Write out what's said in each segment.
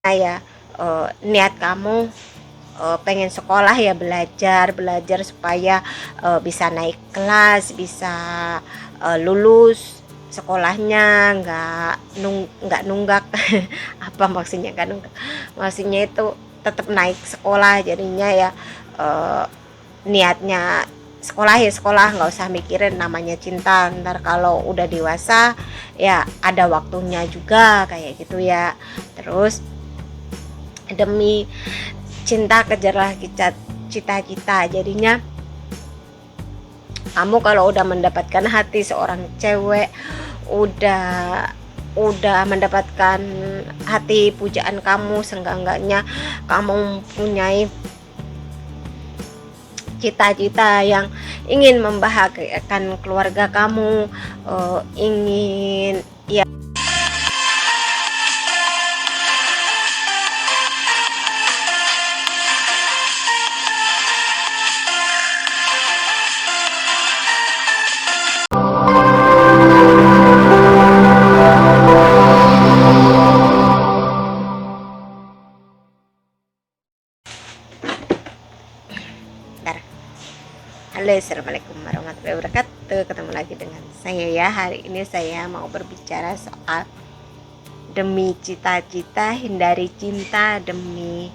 ya niat kamu pengen sekolah ya, belajar supaya bisa naik kelas, bisa lulus sekolahnya, nggak nunggak. Apa maksudnya nggak nunggak, maksudnya itu tetap naik sekolah, jadinya ya eh, niatnya sekolah ya sekolah, nggak usah mikirin namanya cinta. Ntar kalau udah dewasa ya ada waktunya juga kayak gitu ya. Terus demi cinta kejarlah cita-cita. Jadinya kamu kalau udah mendapatkan hati seorang cewek, udah mendapatkan hati pujaan kamu, seenggak-enggaknya kamu mempunyai cita-cita yang ingin membahagiakan keluarga kamu, ingin ya. Bentar. Halo, assalamualaikum warahmatullahi wabarakatuh. Ketemu lagi dengan saya ya. Hari ini saya mau berbicara soal demi cita-cita hindari cinta, demi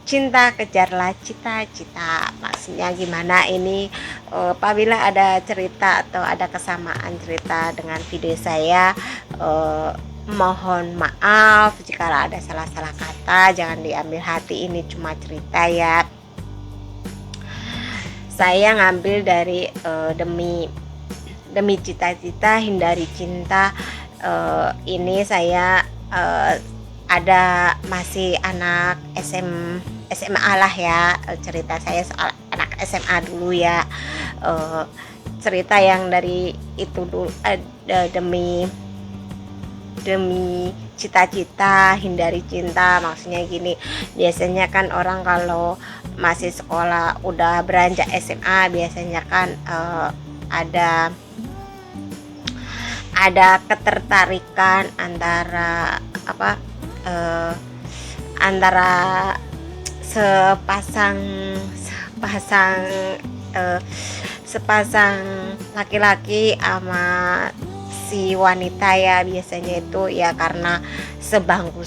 cinta kejarlah cita-cita. Maksudnya gimana ini? Apabila ada cerita atau ada kesamaan cerita dengan video saya, mohon maaf jika ada salah-salah kata, jangan diambil hati, ini cuma cerita ya. Saya ngambil dari demi cita-cita hindari cinta. Ini saya ada masih anak SMA lah ya. Cerita saya soal anak SMA dulu ya. Cerita yang dari itu dulu, demi cita-cita hindari cinta. Maksudnya gini, biasanya kan orang kalau masih sekolah udah beranjak SMA biasanya kan ada ketertarikan antara antara sepasang sepasang laki-laki sama si wanita ya. Biasanya itu ya karena sebangku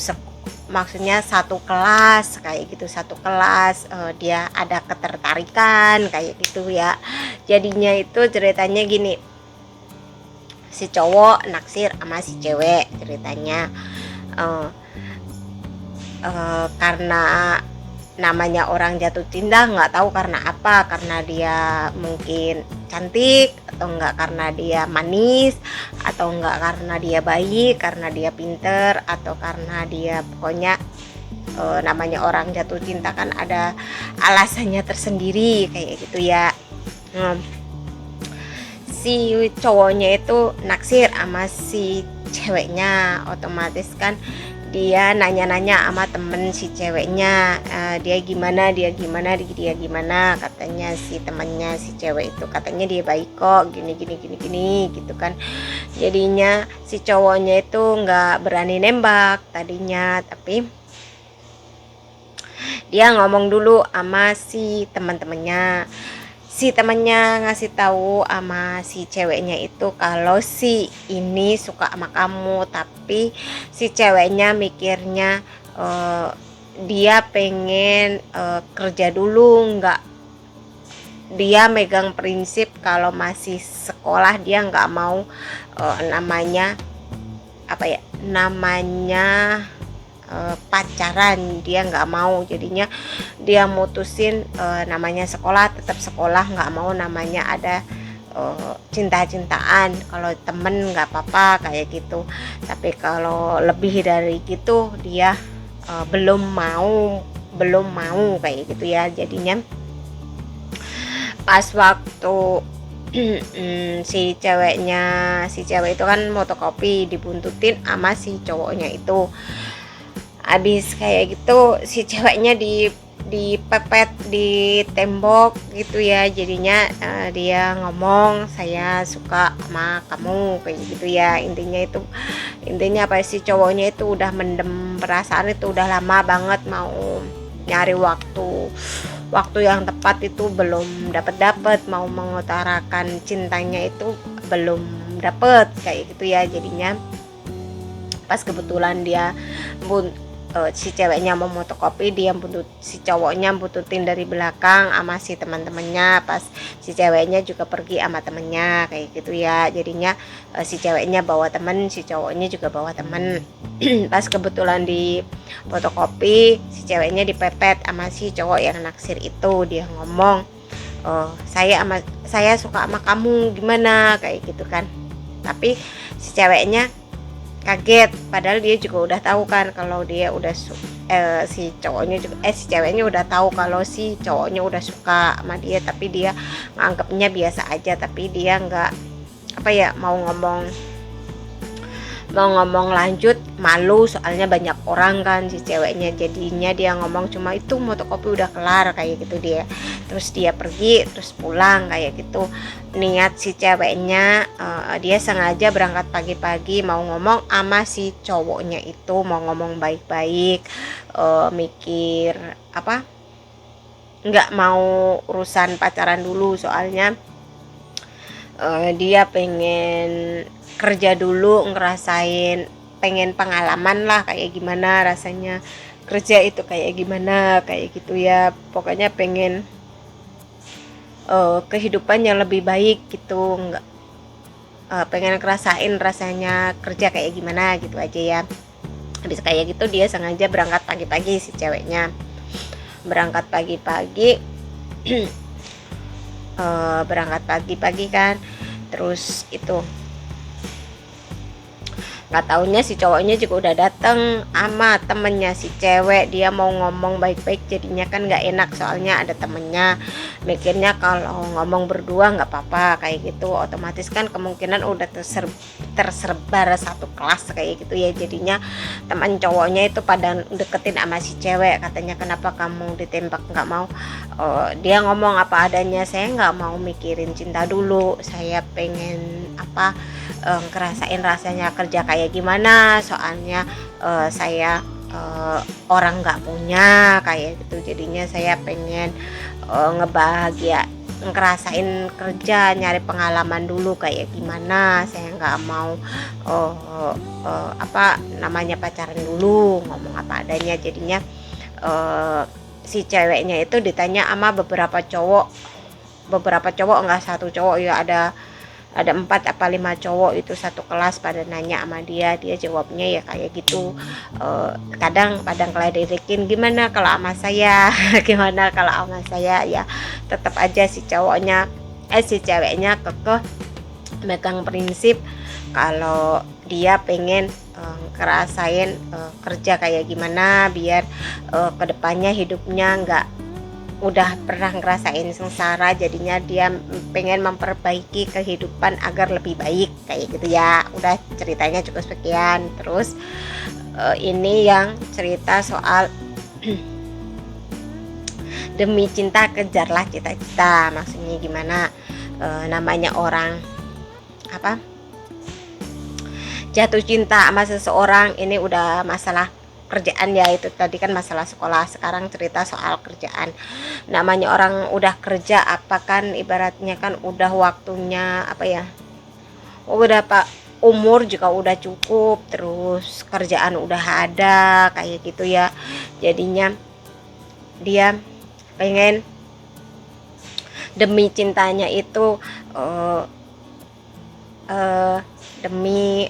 maksudnya satu kelas kayak gitu, satu kelas dia ada ketertarikan kayak gitu ya. Jadinya itu ceritanya gini, si cowok naksir sama si cewek ceritanya, karena namanya orang jatuh cinta nggak tahu karena apa, karena dia mungkin cantik, atau enggak karena dia manis, atau enggak karena dia baik, karena dia pinter, atau karena dia pokoknya namanya orang jatuh cinta kan ada alasannya tersendiri kayak gitu ya. Si cowoknya itu naksir sama si ceweknya, otomatis kan dia nanya-nanya sama temen si ceweknya, dia gimana, katanya si temannya si cewek itu katanya dia baik kok, gini gitu kan. Jadinya si cowoknya itu nggak berani nembak tadinya, tapi dia ngomong dulu sama si temannya ngasih tahu sama si ceweknya itu kalau si ini suka sama kamu, tapi si ceweknya mikirnya dia pengen kerja dulu, nggak, dia megang prinsip kalau masih sekolah dia nggak mau namanya pacaran, dia nggak mau. Jadinya dia mutusin namanya sekolah tetap sekolah, nggak mau namanya ada cinta-cintaan. Kalau temen nggak apa-apa kayak gitu, tapi kalau lebih dari gitu dia belum mau kayak gitu ya. Jadinya pas waktu si cewek itu kan fotokopi dibuntutin sama si cowoknya itu. Abis kayak gitu si ceweknya dipepet di tembok gitu ya, jadinya dia ngomong saya suka sama kamu kayak gitu ya. Intinya apa sih, cowoknya itu udah mendem perasaan itu udah lama banget, mau nyari waktu yang tepat itu belum dapat, mau mengutarakan cintanya itu belum dapat kayak gitu ya. Jadinya pas kebetulan dia si ceweknya mau fotokopi, si cowoknya bututin dari belakang sama si teman-temannya, pas si ceweknya juga pergi sama temennya kayak gitu ya. Jadinya si ceweknya bawa temen, si cowoknya juga bawa temen. Pas kebetulan di fotokopi, si ceweknya dipepet sama si cowok yang naksir itu, dia ngomong saya suka sama kamu gimana kayak gitu kan. Tapi si ceweknya kaget, padahal dia juga udah tahu kan kalau dia udah si ceweknya udah tahu kalau si cowoknya udah suka sama dia, tapi dia nganggapnya biasa aja, tapi dia nggak mau lanjut, malu soalnya banyak orang kan si ceweknya. Jadinya dia ngomong cuma itu fotokopi udah kelar kayak gitu dia. Terus dia pergi, terus pulang kayak gitu. Niat si ceweknya dia sengaja berangkat pagi-pagi mau ngomong sama si cowoknya itu, mau ngomong baik-baik, mikir nggak mau urusan pacaran dulu, soalnya dia pengen kerja dulu, ngerasain, pengen pengalaman lah kayak gimana rasanya kerja itu kayak gimana kayak gitu ya. Pokoknya pengen kehidupan yang lebih baik gitu, nggak pengen ngerasain rasanya kerja kayak gimana gitu aja ya. Habis kayak gitu dia sengaja berangkat pagi-pagi, si ceweknya berangkat pagi-pagi berangkat pagi-pagi kan. Terus itu nggak taunya si cowoknya juga udah dateng sama temennya si cewek. Dia mau ngomong baik-baik, jadinya kan nggak enak soalnya ada temennya. Mikirnya kalau ngomong berdua nggak apa-apa kayak gitu, otomatis kan kemungkinan udah tersebar satu kelas kayak gitu ya. Jadinya teman cowoknya itu pada deketin sama si cewek, katanya kenapa kamu ditembak, nggak mau. Dia ngomong apa adanya, saya nggak mau mikirin cinta dulu, saya pengen ngerasain rasanya kerja kayak gimana, soalnya saya orang nggak punya kayak gitu. Jadinya saya pengen ngerasain kerja, nyari pengalaman dulu kayak gimana, saya nggak mau pacaran dulu, ngomong apa adanya. Jadinya si ceweknya itu ditanya sama beberapa cowok, nggak satu cowok ya, ada 4 apa 5 cowok itu satu kelas pada nanya sama dia jawabnya ya kayak gitu. Kadang ngeledekin, gimana kalau sama saya gimana kalau sama saya ya. Tetap aja si ceweknya kekeh megang prinsip kalau dia pengen ngerasain kerja kayak gimana, biar kedepannya hidupnya nggak udah pernah ngerasain sengsara. Jadinya dia pengen memperbaiki kehidupan agar lebih baik kayak gitu ya. Udah, ceritanya cukup sekian. Terus ini yang cerita soal demi cinta kejarlah cita-cita. Maksudnya gimana, namanya orang jatuh cinta sama seseorang, ini udah masalah kerjaan ya. Itu tadi kan masalah sekolah, sekarang cerita soal kerjaan. Namanya orang udah kerja kan ibaratnya kan udah waktunya udah umur juga udah cukup, terus kerjaan udah ada kayak gitu ya. Jadinya dia pengen demi cintanya itu demi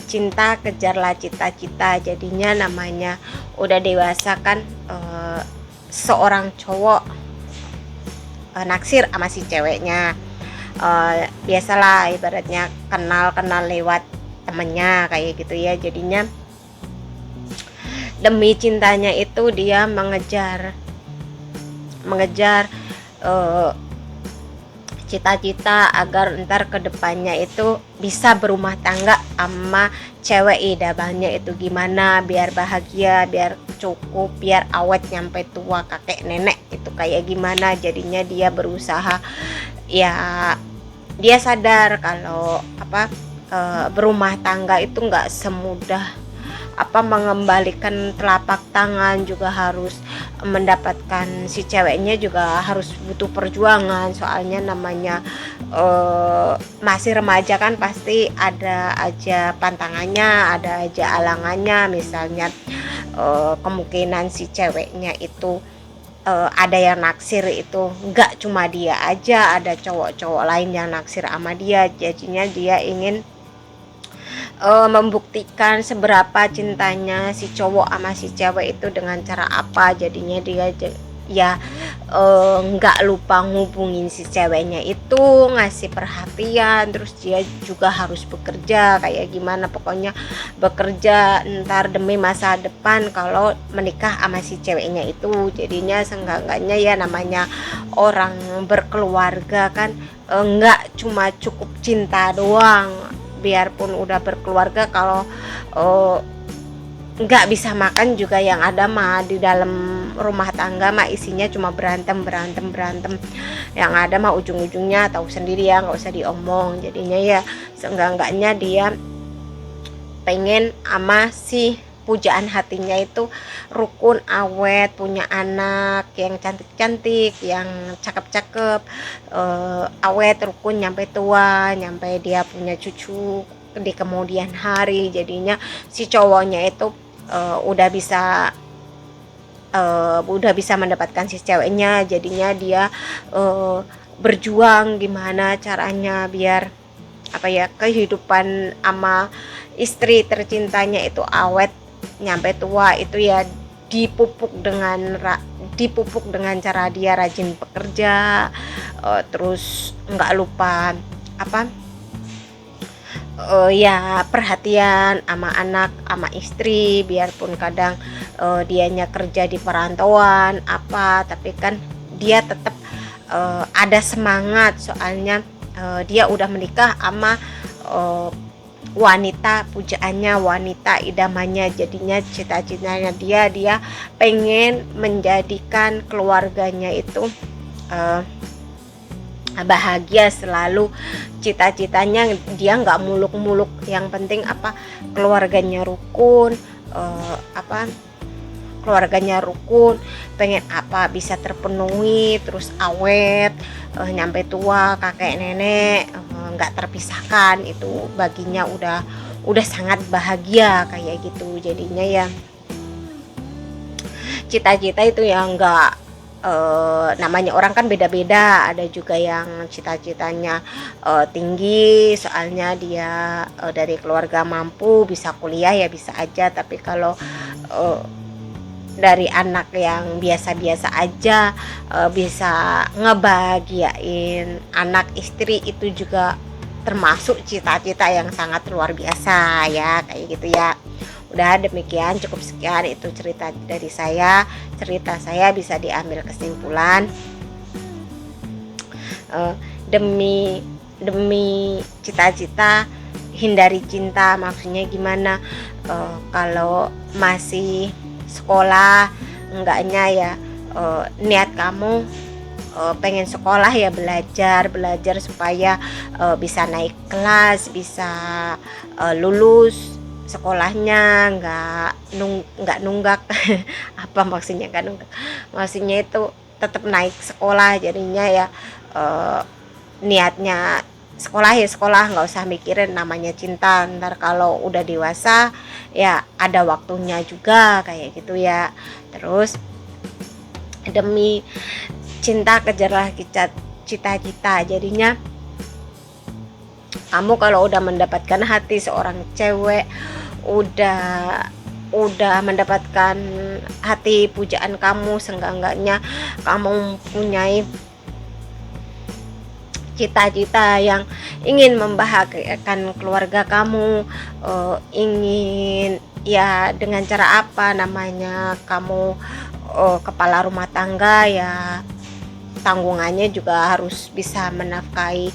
cinta kejarlah cita-cita. Jadinya namanya udah dewasa kan, seorang cowok naksir sama si ceweknya, biasalah ibaratnya kenal lewat temennya kayak gitu ya. Jadinya demi cintanya itu dia mengejar cita-cita agar ntar kedepannya itu bisa berumah tangga sama cewek idamannya itu gimana, biar bahagia, biar cukup biar awet nyampe tua kakek nenek itu kayak gimana. Jadinya dia berusaha, ya dia sadar kalau berumah tangga itu nggak semudah mengembalikan telapak tangan, juga harus mendapatkan si ceweknya juga harus butuh perjuangan. Soalnya namanya masih remaja kan, pasti ada aja pantangannya, ada aja alangannya. Misalnya kemungkinan si ceweknya itu ada yang naksir, itu nggak cuma dia aja, ada cowok-cowok lain yang naksir sama dia. Jadinya dia ingin membuktikan seberapa cintanya si cowok sama si cewek itu dengan cara apa. Jadinya dia nggak lupa ngubungin si ceweknya itu, ngasih perhatian. Terus dia juga harus bekerja kayak gimana, pokoknya bekerja ntar demi masa depan kalau menikah sama si ceweknya itu. Jadinya seenggak-enggaknya ya namanya orang berkeluarga kan, nggak cuma cukup cinta doang. Biarpun udah berkeluarga, kalau nggak bisa makan juga yang ada mah di dalam rumah tangga mah isinya cuma berantem. Yang ada mah ujung-ujungnya tahu sendiri ya, nggak usah diomong. Jadinya ya seenggak-enggaknya dia pengen ama si pujaan hatinya itu rukun, awet, punya anak yang cantik-cantik, yang cakep-cakep, awet, rukun nyampe tua, nyampe dia punya cucu di kemudian hari. Jadinya si cowoknya itu udah bisa mendapatkan si ceweknya. Jadinya dia berjuang gimana caranya biar kehidupan ama istri tercintanya itu awet nyampe tua. Itu ya dipupuk dengan cara dia rajin bekerja, terus nggak lupa ya perhatian sama anak sama istri. Biarpun kadang dianya kerja di perantauan tapi kan dia tetap ada semangat. Soalnya dia udah menikah sama wanita pujaannya, wanita idamannya. Jadinya cita-citanya dia pengen menjadikan keluarganya itu bahagia selalu. Cita-citanya dia nggak muluk-muluk, yang penting keluarganya rukun, keluarganya rukun, pengen bisa terpenuhi, terus awet nyampe tua kakek nenek nggak terpisahkan. Itu baginya udah sangat bahagia kayak gitu. Jadinya ya cita-cita itu yang nggak namanya orang kan beda-beda. Ada juga yang cita-citanya tinggi, soalnya dia dari keluarga mampu, bisa kuliah ya bisa aja. Tapi kalau dari anak yang biasa-biasa aja bisa ngebahagiain anak istri, itu juga termasuk cita-cita yang sangat luar biasa ya, kayak gitu ya. Udah demikian, cukup sekian itu cerita dari saya. Cerita saya bisa diambil kesimpulan demi cita-cita hindari cinta. Maksudnya gimana, kalau masih sekolah enggaknya ya niat kamu pengen sekolah ya belajar supaya bisa naik kelas, bisa lulus sekolahnya, nggak nunggak apa maksudnya, nggak nunggak, maksudnya itu tetap naik sekolah. Jadinya ya niatnya sekolah ya sekolah, nggak usah mikirin namanya cinta. Ntar kalau udah dewasa ya ada waktunya juga kayak gitu ya. Terus demi cinta kejarlah cita-cita. Jadinya kamu kalau udah mendapatkan hati seorang cewek, udah mendapatkan hati pujaan kamu, seenggak-enggaknya kamu mempunyai cita-cita yang ingin membahagiakan keluarga kamu, ingin ya dengan cara apa namanya kamu kepala rumah tangga ya, tanggungannya juga harus bisa menafkahi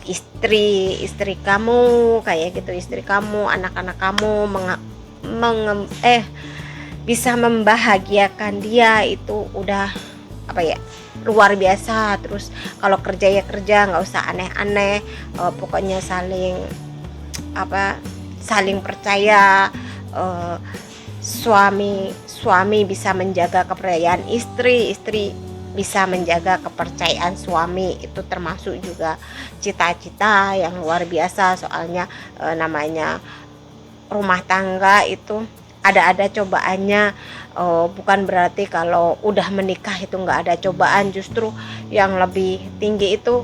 istri kamu kayak gitu, istri kamu, anak-anak kamu bisa membahagiakan dia itu udah apa ya, luar biasa. Terus kalau kerja ya kerja, nggak usah aneh-aneh, pokoknya saling apa, saling percaya. eh, suami bisa menjaga kepercayaan istri, istri bisa menjaga kepercayaan suami. Itu termasuk juga cita-cita yang luar biasa. Soalnya namanya rumah tangga itu ada cobaannya. Bukan berarti kalau udah menikah itu nggak ada cobaan, justru yang lebih tinggi itu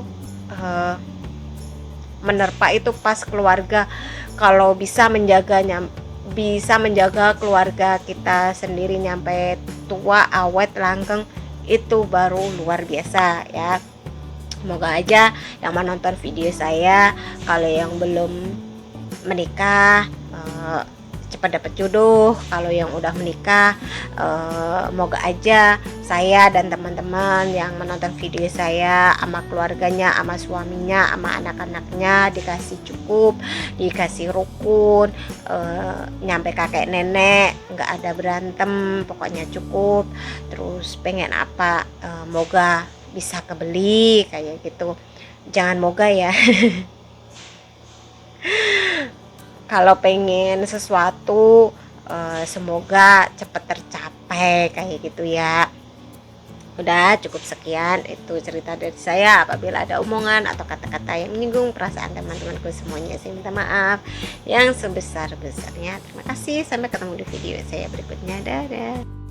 menerpa itu pas keluarga. Kalau bisa menjaga keluarga kita sendiri nyampe tua awet langgeng, itu baru luar biasa ya. Semoga aja yang menonton video saya, kalau yang belum menikah cepat dapat jodoh. Kalau yang udah menikah, moga aja saya dan teman-teman yang menonton video saya sama keluarganya, sama suaminya, sama anak-anaknya dikasih cukup, dikasih rukun, nyampe kakek nenek nggak ada berantem, pokoknya cukup. Terus pengen apa, moga bisa kebeli kayak gitu. Jangan moga ya. Kalau pengen sesuatu semoga cepat tercapai kayak gitu ya. Udah cukup sekian itu cerita dari saya. Apabila ada omongan atau kata-kata yang menyinggung perasaan teman-temanku semuanya, saya minta maaf yang sebesar-besarnya. Terima kasih, sampai ketemu di video saya berikutnya. Dadah.